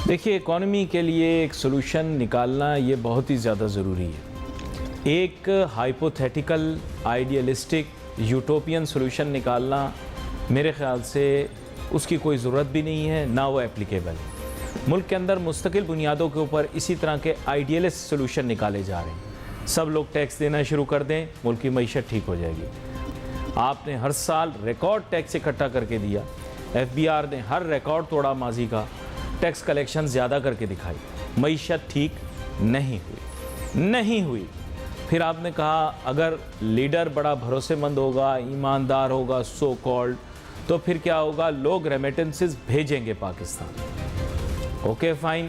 دیکھیے اکانومی کے لیے ایک سلوشن نکالنا یہ بہت ہی زیادہ ضروری ہے۔ ایک ہائپوتھیٹیکل آئیڈیلسٹک یوٹوپین سلوشن نکالنا میرے خیال سے اس کی کوئی ضرورت بھی نہیں ہے، نہ وہ اپلیکیبل ہے۔ ملک کے اندر مستقل بنیادوں کے اوپر اسی طرح کے آئیڈیلسٹ سلوشن نکالے جا رہے ہیں۔ سب لوگ ٹیکس دینا شروع کر دیں، ملک کی معیشت ٹھیک ہو جائے گی۔ آپ نے ہر سال ریکارڈ ٹیکس اکٹھا کر کے دیا، ایف بی آر نے ہر ریکارڈ توڑا ماضی کا، ٹیکس کلیکشن زیادہ کر کے دکھائی، معیشت ٹھیک نہیں ہوئی۔ پھر آپ نے کہا اگر لیڈر بڑا بھروسے مند ہوگا، ایماندار ہوگا، سو کالڈ، تو پھر کیا ہوگا، لوگ ریمیٹنسز بھیجیں گے پاکستان۔ اوکے فائن،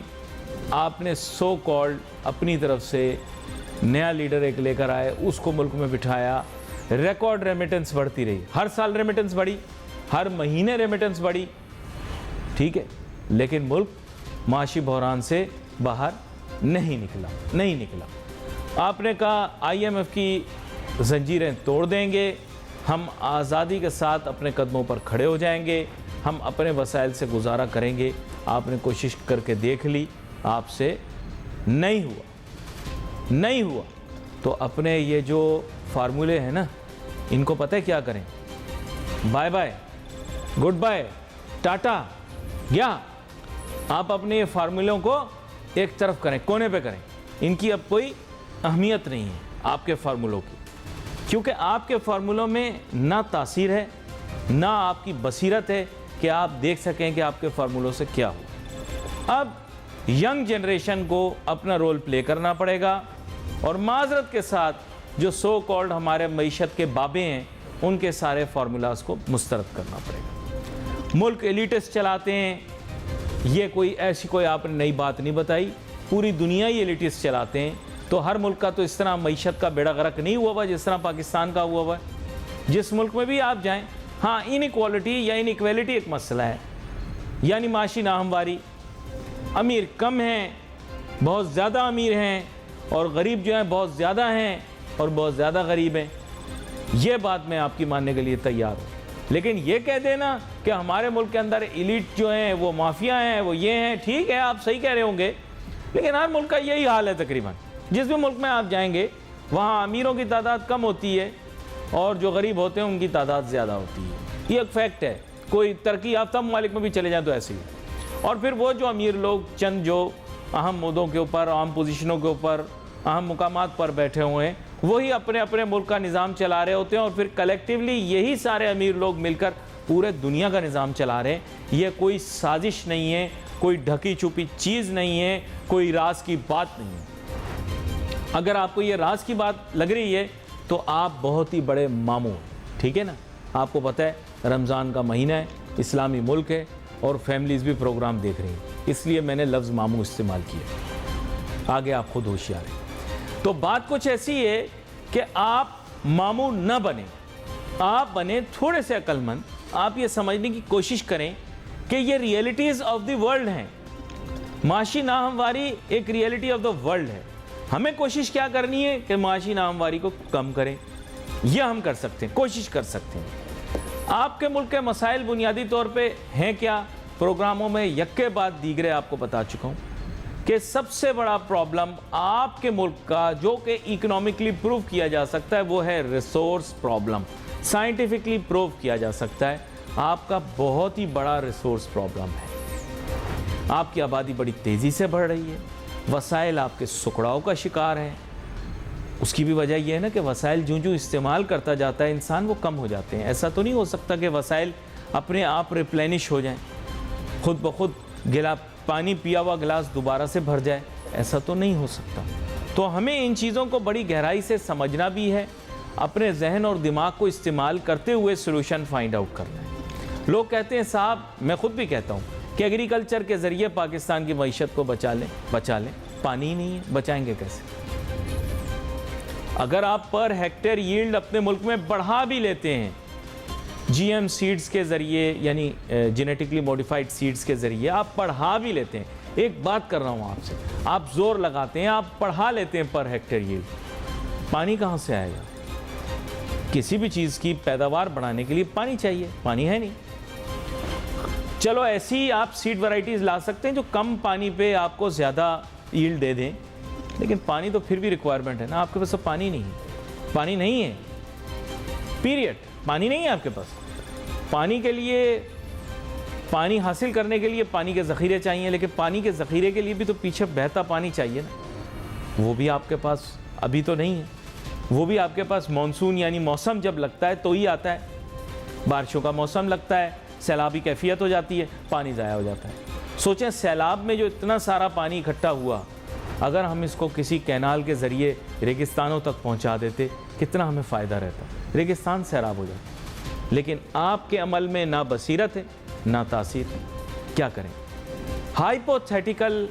آپ نے سو کالڈ اپنی طرف سے نیا لیڈر ایک لے کر آئے، اس کو ملک میں بٹھایا، ریکارڈ ریمیٹنس بڑھتی رہی، ہر سال ریمیٹنس بڑھی، ہر مہینے ریمیٹنس بڑھی، ٹھیک ہے، لیکن ملک معاشی بحران سے باہر نہیں نکلا۔ آپ نے کہا آئی ایم ایف کی زنجیریں توڑ دیں گے، ہم آزادی کے ساتھ اپنے قدموں پر کھڑے ہو جائیں گے، ہم اپنے وسائل سے گزارا کریں گے۔ آپ نے کوشش کر کے دیکھ لی، آپ سے نہیں ہوا، تو اپنے یہ جو فارمولے ہیں نا، ان کو پتہ ہے کیا کریں، bye bye, good bye, tata گیا۔ آپ اپنے یہ فارمولوں کو ایک طرف کریں، کونے پہ کریں، ان کی اب کوئی اہمیت نہیں ہے آپ کے فارمولوں کی، کیونکہ آپ کے فارمولوں میں نہ تاثیر ہے، نہ آپ کی بصیرت ہے کہ آپ دیکھ سکیں کہ آپ کے فارمولوں سے کیا ہو۔ اب ینگ جنریشن کو اپنا رول پلے کرنا پڑے گا، اور معذرت کے ساتھ جو سو کالڈ ہمارے معیشت کے بابے ہیں، ان کے سارے فارمولاز کو مسترد کرنا پڑے گا۔ ملک ایلیٹس چلاتے ہیں، یہ کوئی آپ نے نئی بات نہیں بتائی، پوری دنیا ہی ایلیٹس چلاتے ہیں، تو ہر ملک کا تو اس طرح معیشت کا بیڑا غرق نہیں ہوا ہوا جس طرح پاکستان کا ہوا ہوا ہے۔ جس ملک میں بھی آپ جائیں، ہاں انیکوالٹی یا انیکویلٹی ایک مسئلہ ہے، یعنی معاشی ناہمواری، امیر کم ہیں، بہت زیادہ امیر ہیں، اور غریب جو ہیں بہت زیادہ ہیں، اور بہت زیادہ غریب ہیں۔ یہ بات میں آپ کی ماننے کے لیے تیار ہوں، لیکن یہ کہہ دینا کہ ہمارے ملک کے اندر ایلیٹ جو ہیں وہ مافیا ہیں، وہ یہ ہیں، ٹھیک ہے آپ صحیح کہہ رہے ہوں گے، لیکن ہر ملک کا یہی حال ہے تقریباً۔ جس بھی ملک میں آپ جائیں گے وہاں امیروں کی تعداد کم ہوتی ہے، اور جو غریب ہوتے ہیں ان کی تعداد زیادہ ہوتی ہے، یہ ایک فیکٹ ہے۔ کوئی ترقی یافتہ ممالک میں بھی چلے جائیں تو ایسے ہی، اور پھر وہ جو امیر لوگ چند جو اہم عہدوں کے اوپر، اہم پوزیشنوں کے اوپر، اہم مقامات پر بیٹھے ہوئے ہیں، وہی اپنے اپنے ملک کا نظام چلا رہے ہوتے ہیں، اور پھر کلیکٹیولی یہی سارے امیر لوگ مل کر پورے دنیا کا نظام چلا رہے ہیں۔ یہ کوئی سازش نہیں ہے، کوئی ڈھکی چھپی چیز نہیں ہے، کوئی راز کی بات نہیں ہے۔ اگر آپ کو یہ راز کی بات لگ رہی ہے تو آپ بہت ہی بڑے ماموں ہیں، ٹھیک ہے نا۔ آپ کو پتہ ہے رمضان کا مہینہ ہے، اسلامی ملک ہے، اور فیملیز بھی پروگرام دیکھ رہی ہیں، اس لیے میں نے لفظ ماموں استعمال کیا، آگے آپ خود ہوشیار ہیں۔ تو بات کچھ ایسی ہے کہ آپ ماموں نہ بنیں، آپ بنیں تھوڑے سے عقل مند، آپ یہ سمجھنے کی کوشش کریں کہ یہ ریئلٹیز آف دی ورلڈ ہیں، معاشی ناہمواری ایک ریئلٹی آف دا ورلڈ ہے۔ ہمیں کوشش کیا کرنی ہے کہ معاشی ناہمواری کو کم کریں، یہ ہم کر سکتے ہیں، کوشش کر سکتے ہیں۔ آپ کے ملک کے مسائل بنیادی طور پہ ہیں کیا؟ پروگراموں میں یکے بعد دیگرے آپ کو بتا چکا ہوں کہ سب سے بڑا پرابلم آپ کے ملک کا جو کہ اکنامکلی پروو کیا جا سکتا ہے وہ ہے ریسورس پرابلم، سائنٹیفکلی پروو کیا جا سکتا ہے۔ آپ کا بہت ہی بڑا ریسورس پرابلم ہے، آپ کی آبادی بڑی تیزی سے بڑھ رہی ہے، وسائل آپ کے سکڑاؤ کا شکار ہیں۔ اس کی بھی وجہ یہ ہے نا کہ وسائل جو استعمال کرتا جاتا ہے انسان وہ کم ہو جاتے ہیں۔ ایسا تو نہیں ہو سکتا کہ وسائل اپنے آپ ریپلینش ہو جائیں، خود بخود پانی پیا ہوا گلاس دوبارہ سے بھر جائے، ایسا تو نہیں ہو سکتا۔ تو ہمیں ان چیزوں کو بڑی گہرائی سے سمجھنا بھی ہے، اپنے ذہن اور دماغ کو استعمال کرتے ہوئے سلوشن فائنڈ آؤٹ کرنا ہے۔ لوگ کہتے ہیں صاحب، میں خود بھی کہتا ہوں کہ ایگریکلچر کے ذریعے پاکستان کی معیشت کو بچا لیں، پانی ہی نہیں ہے، بچائیں گے کیسے؟ اگر آپ پر ہیکٹر ییلڈ اپنے ملک میں بڑھا بھی لیتے ہیں جی ایم سیڈز کے ذریعے، یعنی جینیٹکلی موڈیفائڈ سیڈز کے ذریعے آپ بڑھا بھی لیتے ہیں، ایک بات کر رہا ہوں آپ سے، آپ زور لگاتے ہیں، آپ بڑھا لیتے ہیں پر ہیکٹر ییلڈ، پانی کہاں سے آئے گا؟ کسی بھی چیز کی پیداوار بڑھانے کے لیے پانی چاہیے، پانی ہے نہیں۔ چلو ایسی آپ سیڈ ورائٹیز لا سکتے ہیں جو کم پانی پہ آپ کو زیادہ ایلڈ دے دیں، لیکن پانی تو پھر بھی ریکوائرمنٹ ہے نا. آپ کے پاس اب پانی نہیں ہے، پانی نہیں ہے پیریڈ، پانی نہیں ہے آپ کے پاس. پانی کے لیے، پانی حاصل کرنے کے لیے پانی کے ذخیرے چاہیے، لیکن پانی کے ذخیرے کے لیے بھی تو پیچھے بہتا پانی چاہیے نا. وہ بھی آپ کے پاس ابھی تو نہیں ہے. وہ بھی آپ کے پاس مانسون یعنی موسم جب لگتا ہے تو ہی آتا ہے. بارشوں کا موسم لگتا ہے، سیلابی کیفیت ہو جاتی ہے، پانی ضائع ہو جاتا ہے. سوچیں سیلاب میں جو اتنا سارا پانی اکٹھا ہوا، اگر ہم اس کو کسی کینال کے ذریعے ریگستانوں تک پہنچا دیتے کتنا ہمیں فائدہ رہتا. ریگستان سیراب ہو جاتا. لیکن آپ کے عمل میں نہ بصیرت ہے نہ تاثیر ہے. کیا کریں؟ ہائپوتھیٹیکل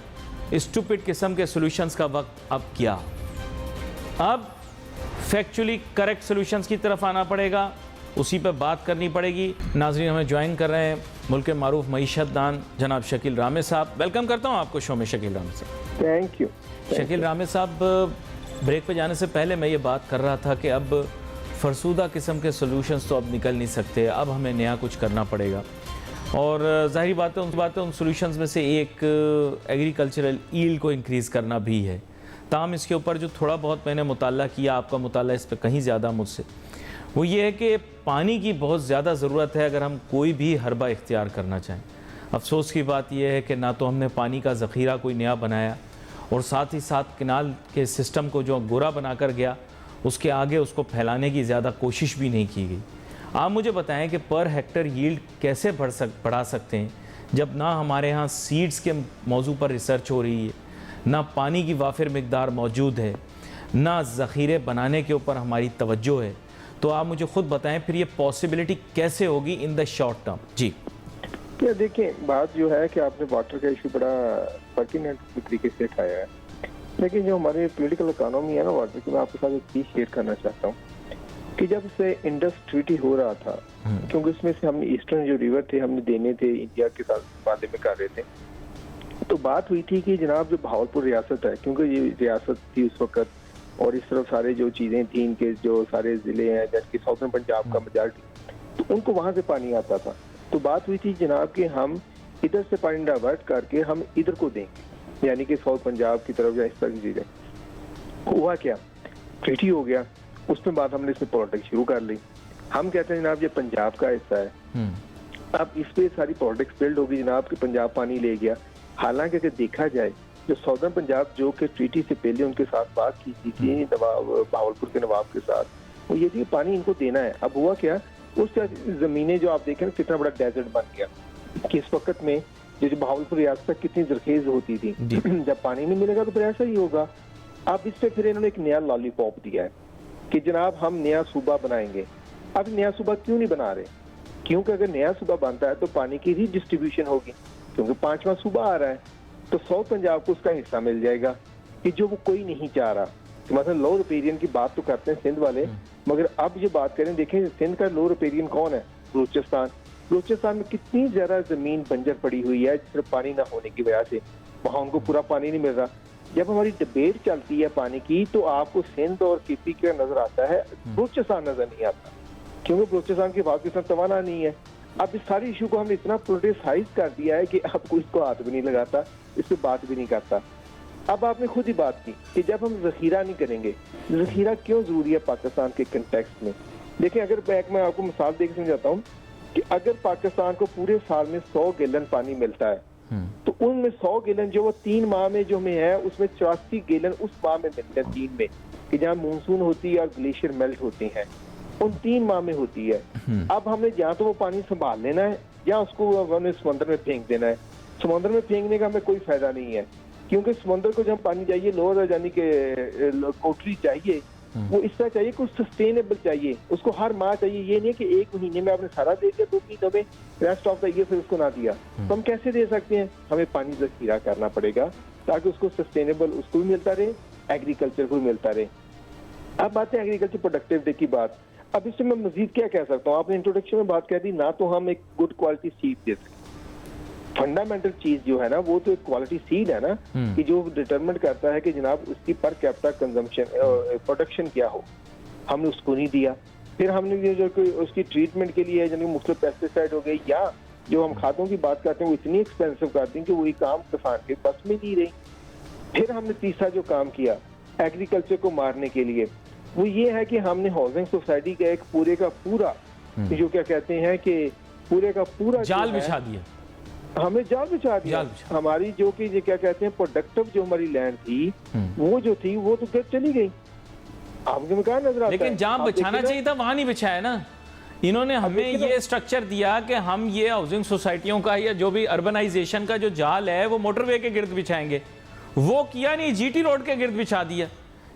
اسٹوپڈ قسم کے سولوشنز کا وقت اب کیا؟ اب فیکچولی کریکٹ سولوشنز کی طرف آنا پڑے گا، اسی پہ بات کرنی پڑے گی. ناظرین ہمیں جوائن کر رہے ہیں ملک کے معروف معیشت دان جناب شکیل رامے صاحب. ویلکم کرتا ہوں آپ کو شو میں شکیل رامے صاحب. Thank you. شکیل رامے صاحب، بریک پہ جانے سے پہلے میں یہ بات کر رہا تھا کہ اب فرسودہ قسم کے سولوشنز تو اب نکل نہیں سکتے، اب ہمیں نیا کچھ کرنا پڑے گا. اور ظاہری بات ہے ان سولوشنز میں سے ایک ایگریکلچرل ایلڈ کو انکریز کرنا بھی ہے. تاہم اس کے اوپر جو تھوڑا بہت میں نے مطالعہ کیا، آپ کا مطالعہ اس پہ کہیں زیادہ مجھ سے، وہ یہ ہے کہ پانی کی بہت زیادہ ضرورت ہے اگر ہم کوئی بھی حربہ اختیار کرنا چاہیں. افسوس کی بات یہ ہے کہ نہ تو ہم نے پانی کا ذخیرہ کوئی نیا بنایا، اور ساتھ ہی ساتھ کینال کے سسٹم کو جو گورا بنا کر گیا اس کے آگے اس کو پھیلانے کی زیادہ کوشش بھی نہیں کی گئی. آپ مجھے بتائیں کہ پر ہیکٹر ییلڈ کیسے بڑھا سکتے ہیں جب نہ ہمارے ہاں سیڈز کے موضوع پر ریسرچ ہو رہی ہے، نہ پانی کی وافر مقدار موجود ہے، نہ ذخیرے بنانے کے اوپر ہماری توجہ ہے. تو آپ مجھے خود بتائیں پھر یہ پاسبلٹی کیسے ہوگی ان دا شارٹ ٹرم؟ جی دیکھیں، بات جو ہے کہ آپ نے واٹر کا ایشو بڑا پرٹیننٹ طریقے سے اٹھایا ہے، لیکن جو ہماری پولیٹیکل اکانومی ہے نا واٹر کی، میں آپ کے ساتھ ایک چیز شیئر کرنا چاہتا ہوں کہ جب سے انڈس ٹریٹی ہو رہا تھا، کیونکہ اس میں سے ہم نے ایسٹرن جو ریور تھے ہم نے دینے تھے انڈیا کے ساتھ وعدے میں کر رہے تھے، تو بات ہوئی تھی کہ جناب جو بہاولپور ریاست ہے، کیونکہ یہ ریاست تھی اس وقت، اور اس طرف سارے جو چیزیں تھیں ان کے جو سارے ضلع ہیں جیسے کہ ساؤتھرن پنجاب کا میجارٹی، تو ان کو وہاں سے پانی آتا تھا. تو بات ہوئی تھی جناب کہ ہم ادھر سے پانی ڈائیورٹ کر کے ہم ادھر کو دیں گے، یعنی کہ ساؤتھ پنجاب کی طرف یا اس طرح کی چیزیں. ہوا کیا؟ ٹریٹی ہو گیا، اس میں بعد ہم نے اس میں پالیٹکس شروع کر لی. ہم کہتے ہیں جناب یہ پنجاب کا حصہ ہے، اب اس پہ ساری پالیٹکس بلڈ ہوگی جناب کہ پنجاب پانی لے گیا. حالانکہ اگر دیکھا جائے جو ساؤتھرن پنجاب جو کہ ٹریٹی سے پہلے ان کے ساتھ بات کی تھی نواب بہاولپور کے نواب کے ساتھ، وہ یہ تھی کہ پانی ان کو دینا ہے. اب ہوا کیا؟ اس زمینیں جو آپ دیکھیں کتنا بڑا ڈیزرٹ بن گیا کہ اس وقت میں جو بہاولپور ریاست کتنی زرخیز ہوتی تھی، جب پانی نہیں ملے گا تو پھر ایسا ہی ہوگا. اب اس پہ پھر انہوں نے ایک نیا لالی پاپ دیا ہے کہ جناب ہم نیا صوبہ بنائیں گے. اب نیا صوبہ کیوں نہیں بنا رہے؟ کیونکہ اگر نیا صوبہ بنتا ہے تو پانی کی ری ڈسٹریبیوشن ہوگی، کیونکہ 5واں صوبہ آ رہا ہے تو ساؤتھ پنجاب کو اس کا حصہ مل جائے گا کہ جو وہ کوئی نہیں چاہ رہا. مثلا لو ریپیرین کی بات تو کرتے ہیں سندھ والے، مگر اب جو بات کریں دیکھیں سندھ کا لو ریپیرین کون ہے؟ بلوچستان. بلوچستان میں کتنی زیادہ زمین بنجر پڑی ہوئی ہے صرف پانی نہ ہونے کی وجہ سے، وہاں ان کو پورا پانی نہیں مل رہا. جب ہماری ڈبیٹ چلتی ہے پانی کی تو آپ کو سندھ اور کے پی کا نظر آتا ہے، بلوچستان نظر نہیں آتا، کیونکہ بلوچستان کے پاس اتنا توانا نہیں ہے. اب اس ساری ایشو کو ہم نے اتنا پولیٹیسائز کر دیا ہے کہ اب کوئی اس کو ہاتھ بھی نہیں لگاتا، اس پہ بات بھی نہیں کرتا. اب آپ نے خود ہی بات کی کہ جب ہم ذخیرہ نہیں کریں گے، ذخیرہ کیوں ضروری ہے پاکستان کے کنٹیکسٹ میں؟ دیکھیں اگر میں آپ کو مثال دے کے سمجھاتا ہوں کہ اگر پاکستان کو پورے سال میں 100 گیلن پانی ملتا ہے تو ان میں 100 گیلن جو وہ 3 ماہ میں جو ہمیں ہے اس میں 84 گیلن اس ماہ میں ملتے ہیں 3 میں، کہ جہاں مونسون ہوتی ہے اور گلیشیئر میلٹ ہوتے ہیں، ان 3 ماہ میں ہوتی ہے. اب ہم نے جہاں تو وہ پانی سنبھال لینا ہے یا اس کو ہم نے سمندر میں پھینک دینا ہے. سمندر میں پھینکنے کا ہمیں کوئی فائدہ نہیں ہے، کیونکہ سمندر کو جب پانی چاہیے لوور یعنی کہ کوٹری چاہیے، وہ اس طرح چاہیے کہ سسٹینیبل چاہیے، اس کو ہر ماہ چاہیے. یہ نہیں کہ 1 مہینے میں آپ نے سارا دے دیا، 2 مہینوں میں ریسٹ آف دا ایئر پھر اس کو نہ دیا. تو ہم کیسے دے سکتے ہیں؟ ہمیں پانی ذخیرہ کرنا پڑے گا تاکہ اس کو سسٹینیبل اس کو بھی ملتا رہے، ایگریکلچر کو بھی ملتا رہے. اب بات ہے ایگریکلچر پروڈکٹیو ڈے کی بات. اب اس سے میں مزید کیا کہہ سکتا ہوں؟ آپ نے انٹروڈکشن میں بات کہہ دی، نہ تو ہم ایک گڈ کوالٹی سیڈ دے سکتے. فنڈامنٹل چیز جو ہے نا وہ تو ایک کوالٹی سیڈ ہے نا، کہ جو ڈٹرمنٹ کرتا ہے کہ جناب اس کی پر کیپٹا کنزمپشن پروڈکشن کیا ہو. ہم نے اس کو نہیں دیا. پھر ہم نے جو اس کی ٹریٹمنٹ کے لیے یعنی مختلف پیسٹیسائڈ ہو گئے یا جو ہم کھادوں کی بات کرتے ہیں وہ اتنی ایکسپینسو کرتی ہیں کہ وہی کام کسان کے بس میں نہیں رہی. پھر ہم نے تیسرا جو کام کیا ایگریکلچر کو مارنے کے لیے وہ یہ ہے کہ ہم نے ہاؤسنگ سوسائٹی کا ایک پورے کا پورا جو کیا کہتے ہیں کہ پورے کا پورا جال بچھا دیا, ہمیں جال بچھا دیا. ہماری جو کہ یہ کیا کہتے ہیں پروڈکٹیو جو ہماری لینڈ تھی وہ جو تھی وہ تو چلی گئی. آپ کے میں کہاں نظر آتا ہے, لیکن جہاں بچھانا چاہیے تھا وہاں نہیں بچھایا نا. انہوں نے ہمیں یہ سٹرکچر دیا کہ ہم یہ ہاؤسنگ سوسائٹیوں کا یا جو بھی اربنائزیشن کا جو جال ہے وہ موٹر وے کے گرد بچھائیں گے. وہ کیا نہیں, جی ٹی روڈ کے گرد بچھا دیا.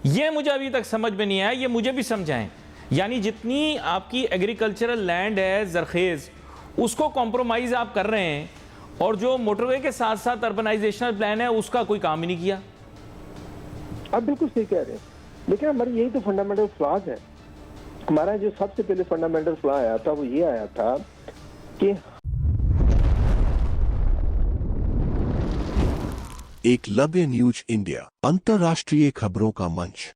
یہ مجھے ابھی تک سمجھ میں نہیں آیا, یہ مجھے بھی سمجھائیں. یعنی جتنی آپ کی ایگریکلچرل لینڈ ہے زرخیز اس کو کمپرومائز آپ کر رہے ہیں, اور جو موٹر وے کے ساتھ ساتھ اربنائزیشنل پلان ہے اس کا کوئی کام ہی نہیں کیا. آپ بالکل صحیح کہہ رہے ہیں, لیکن ہماری یہی تو فنڈامنٹل فلاز ہے. ہمارا جو سب سے پہلے فنڈامنٹل فلا آیا تھا وہ یہ آیا تھا کہ ایک لبے نیوز انڈیا انترراشٹریہ خبروں کا منچ.